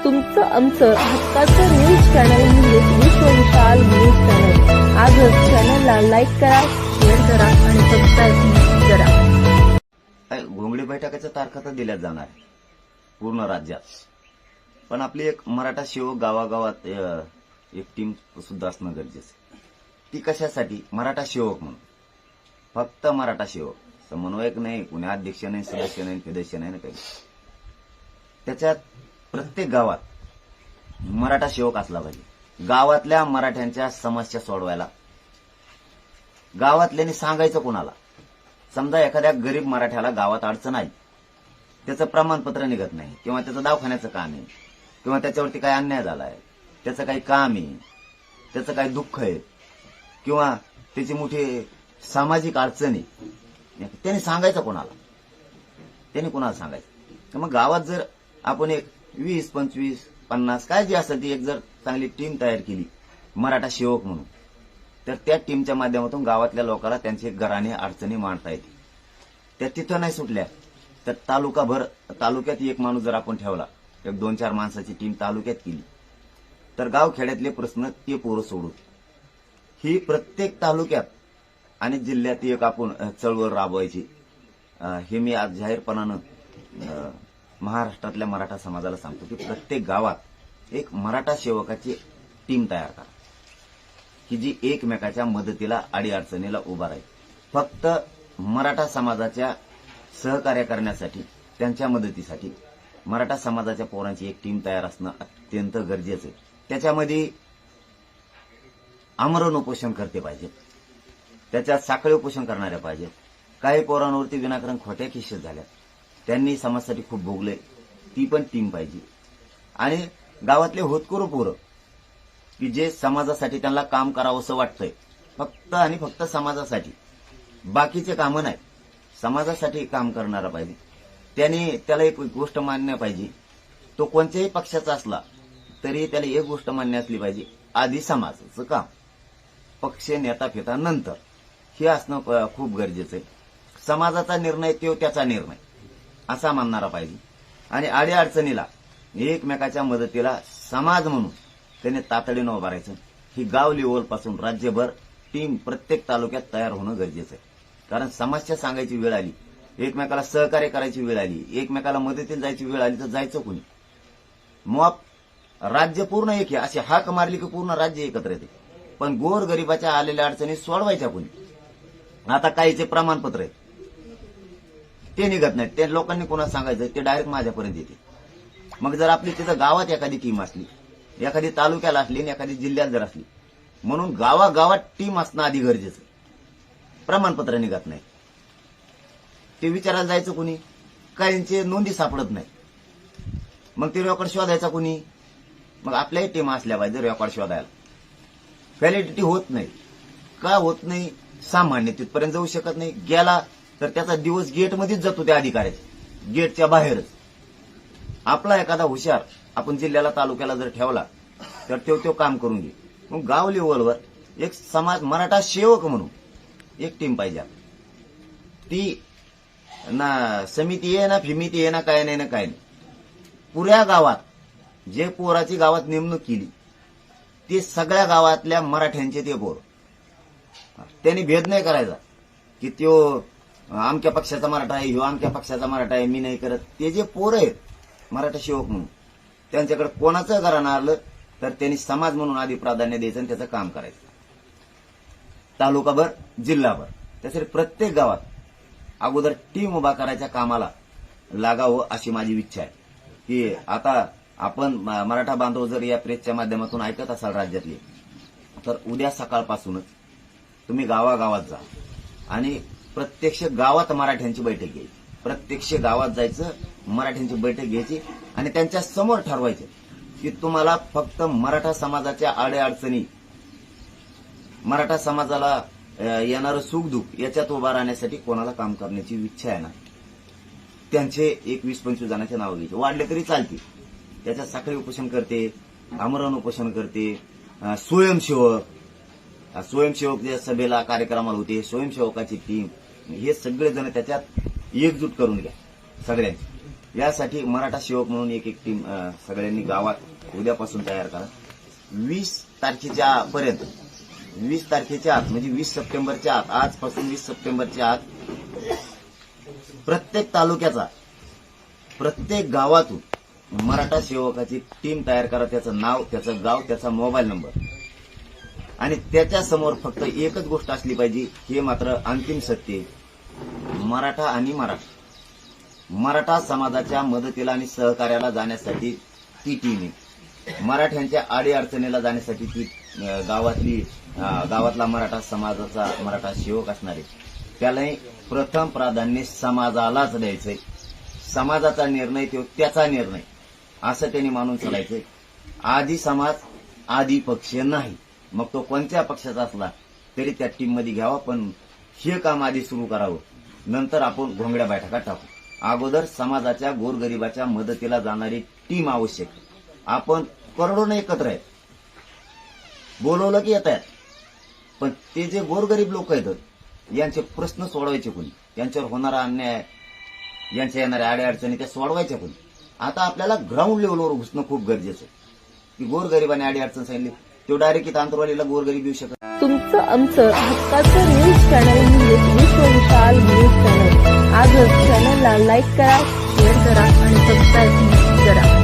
तुमचं आमचं हक्काचं न्यूज चॅनल म्हणजेच विश्वविशाल न्यूज चॅनल. आजच चॅनलला लाईक करा, शेअर करा आणि सबस्क्राईब करा. घोंगडी बैठकाच्या तारखा तर दिल्याच जाणार पूर्ण राज्यात, पण आपली एक मराठा सेवक गावागावात एक टीम सुद्धा असणं गरजेचं. ती कशासाठी? मराठा सेवक म्हणून, फक्त मराठा सेवक, समन्वयक नाही, कुणी अध्यक्ष नाही, सदस्य नाही, सदस्य नाही, काही. त्याच्यात प्रत्येक गावात मराठा सेवक असला पाहिजे. गावातल्या मराठ्यांच्या समस्या सोडवायला गावातल्यानी सांगायचं कोणाला. समजा एखाद्या गरीब मराठ्याला गावात अडचण आहे, त्याचं प्रमाणपत्र निघत नाही, किंवा त्याचं दवाखान्याचं काम आहे, किंवा त्याच्यावरती काही अन्याय झाला आहे, त्याचं काही काम आहे, त्याचं काही दुःख आहे, किंवा त्याची मोठी सामाजिक अडचण आहे, त्याने सांगायचं कोणाला? त्याने कोणाला सांगायचं? तर मग गावात जर आपण एक 20, 25, 50 काय जी असेल ती एक जर चांगली टीम तयार केली मराठा सेवक म्हणून, तर त्या टीमच्या माध्यमातून गावातल्या लोकांना त्यांचे घराणे अडचणी मांडता येते. त्या तिथं नाही सुटल्या तर तालुक्यात एक माणूस जर आपण ठेवला, एक 2-4 माणसाची टीम तालुक्यात केली, तर गावखेड्यातले प्रश्न ते पोरं सोडून ही प्रत्येक तालुक्यात आणि जिल्ह्यात एक आपण चळवळ राबवायची. हे मी आज जाहीरपणानं महाराष्ट्रातल्या मराठा समाजाला सांगतो की प्रत्येक गावात एक मराठा सेवकाची टीम तयार करा, की जी एकमेकाच्या मदतीला अडीअडचणीला उभा राहील. फक्त मराठा समाजाच्या सहकार्य करण्यासाठी, त्यांच्या मदतीसाठी मराठा समाजाच्या पोरांची एक टीम तयार असणं अत्यंत गरजेचं आहे. त्याच्यामध्ये आमरण उपोषण करते पाहिजे, त्याच्यात साखळी उपोषण करणाऱ्या पाहिजे. काही पोरांवरती विनाकारण खोट्या केसेस झाल्या, त्यांनी समाजासाठी खूप भोगले, ती पण टीम पाहिजे. आणि गावातले होतकरू पोरं की जे समाजासाठी त्यांना काम करावंसं वाटतंय, फक्त आणि फक्त समाजासाठी, बाकीचे कामं नाही, समाजासाठी काम करणारा पाहिजे. त्याला एक गोष्ट मान्य पाहिजे, तो कोणत्याही पक्षाचा असला तरी त्याला एक गोष्ट मान्य असली पाहिजे, आधी समाजाचं काम, पक्ष नेता फेता नंतर, हे असणं खूप गरजेचं आहे. समाजाचा निर्णय तो त्याचा निर्णय असा मानणारा पाहिजे. आणि अडीअडचणीला एकमेकाच्या मदतीला समाज म्हणून त्याने तातडीनं उभं राहायचं. ही गाव लेवलपासून राज्यभर टीम प्रत्येक तालुक्यात तयार होणं गरजेचं आहे. कारण समस्या सांगायची वेळ आली, एकमेकाला सहकार्य करायची वेळ आली, एकमेकाला मदतीला जायची वेळ आली, तर जायचं कुणी? मग राज्य पूर्ण एक आहे अशी हाक मारली की पूर्ण राज्य एकत्र येते. पण गोरगरिबाच्या आलेल्या अडचणी सोडवायच्या कुणी? आता काहीचे प्रमाणपत्र आहे ते निघत नाहीत, ते लोकांनी कोणाला सांगायचं? ते डायरेक्ट माझ्यापर्यंत येते. मग जर आपली तिथं गावात एखादी टीम असली, एखादी तालुक्याला असली आणि एखादी जिल्ह्यात जर असली, म्हणून गावागावात टीम असणं आधी गरजेचं. प्रमाणपत्र निघत नाही, ते विचारायला जायचं कुणी? काहींचे नोंदी सापडत नाही, मग ते रेकॉर्ड शोधायचा कुणी? मग आपल्याही टीम असल्या पाहिजे रेकॉर्ड शोधायला. व्हॅलिडिटी होत नाही. का होत नाही? सामान्य तिथपर्यंत जाऊ शकत नाही. गेला तर त्याचा दिवस गेटमध्येच जातो, त्या अधिकाऱ्याच्या गेटच्या बाहेरच. आपला एखादा हुशार आपण जिल्ह्याला तालुक्याला जर ठेवला तर तो काम करून घे. मग गाव लेवलवर एक समाज मराठा सेवक म्हणून एक टीम पाहिजे. ती ना समिती आहे ना फिमिती आहे ना काय नाही ना काय नाही. पुऱ्या गावात जे पोराची गावात नेमणूक केली ते सगळ्या गावातल्या मराठ्यांचे ते पोर. त्यांनी भेद नाही करायचा की तो आमक्या पक्षाचा मराठा आहे, ह्यो आमक्या पक्षाचा मराठा आहे, मी नाही करत. ते जे पोरं आहेत मराठा सेवक म्हणून, त्यांच्याकडे कोणाचं घराणं आलं तर त्यांनी समाज म्हणून आधी प्राधान्य द्यायचं आणि त्याचं काम करायचं. तालुकाभर, जिल्हाभर, त्यासाठी प्रत्येक गावात अगोदर टीम उभा करायच्या कामाला लागावं अशी माझी इच्छा आहे. की आता आपण मराठा बांधव जर या प्रेसच्या माध्यमातून ऐकत असाल राज्यातले, तर उद्या सकाळपासूनच तुम्ही गावागावात जा आणि प्रत्यक्ष गावात मराठ्यांची बैठक घ्यायची. प्रत्यक्ष गावात जायचं, मराठ्यांची बैठक घ्यायची आणि त्यांच्या समोर ठरवायचं की तुम्हाला फक्त मराठा समाजाच्या अडीअडचणी, मराठा समाजाला येणारं सुखदुःख याच्यात उभा राहण्यासाठी कोणाला काम करण्याची इच्छा आहे ना, त्यांचे एक 20-25 जणांचे नाव घ्यायचे. वाढले तरी चालतील. त्याच्यात साखळी उपोषण करते, आमरण उपोषण करते, स्वयंसेवक जे सभेला कार्यक्रमाला होते, स्वयंसेवकाची टीम, हे सगळे जण त्याच्यात एकजूट करून घ्या सगळ्यांची. यासाठी मराठा सेवक म्हणून एक टीम सगळ्यांनी गावात उद्यापासून तयार करा. 20 तारखेच्या पर्यंत, 20 तारखेच्या आत म्हणजे 20 सप्टेंबरच्या आत, आजपासून 20 सप्टेंबरच्या आत प्रत्येक तालुक्याचा, प्रत्येक गावातून मराठा सेवकाची टीम तयार करा. त्याचं नाव, त्याचं गाव, त्याचा मोबाईल नंबर आणि त्याच्या समोर फक्त एकच गोष्ट असली पाहिजे, हे मात्र अंतिम सत्य आहे. मराठा आणि मराठा समाजाच्या मदतीला आणि सहकार्याला जाण्यासाठी ती टीम आहे. मराठ्यांच्या अडीअडचणीला जाण्यासाठी ती गावातला मराठा समाजाचा मराठा सेवक असणार आहे. त्यालाही प्रथम प्राधान्य समाजालाच द्यायचंय. समाजाचा निर्णय तो त्याचा निर्णय असं त्यांनी मानून चालायचंय. आधी समाज आधी पक्ष नाही, मग तो कोणत्या पक्षाचा असला तरी त्या टीम मध्ये घ्यावा, पण हे काम आधी सुरू करावं, नंतर आपण घोंगड्या बैठका टाकू. अगोदर समाजाच्या गोरगरिबाच्या मदतीला जाणारी टीम आवश्यक. आपण करोडोने एकत्र आहेत, बोलवलं की येत आहेत, पण ते जे गोरगरीब लोक आहेत यांचे प्रश्न सोडवायचे कोणी, यांच्यावर होणारा अन्याय, यांच्या येणाऱ्या अडीअडचणी त्या सोडवायच्या कोणी. आता आपल्याला ग्राउंड लेवलवर घुसणं खूप गरजेचं आहे. की गोरगरिबाने अडीअडचण सांगितली, तो डायरेक्ट इथं आंतरवालीला गोरगरीब येऊ शकत. तुमचं आमचं हक्काचं न्यूज चॅनल म्हणजे विश्व विशाल न्यूज चॅनल. आजच चॅनलला लाईक करा, शेअर करा आणि सबस्क्राईब करा.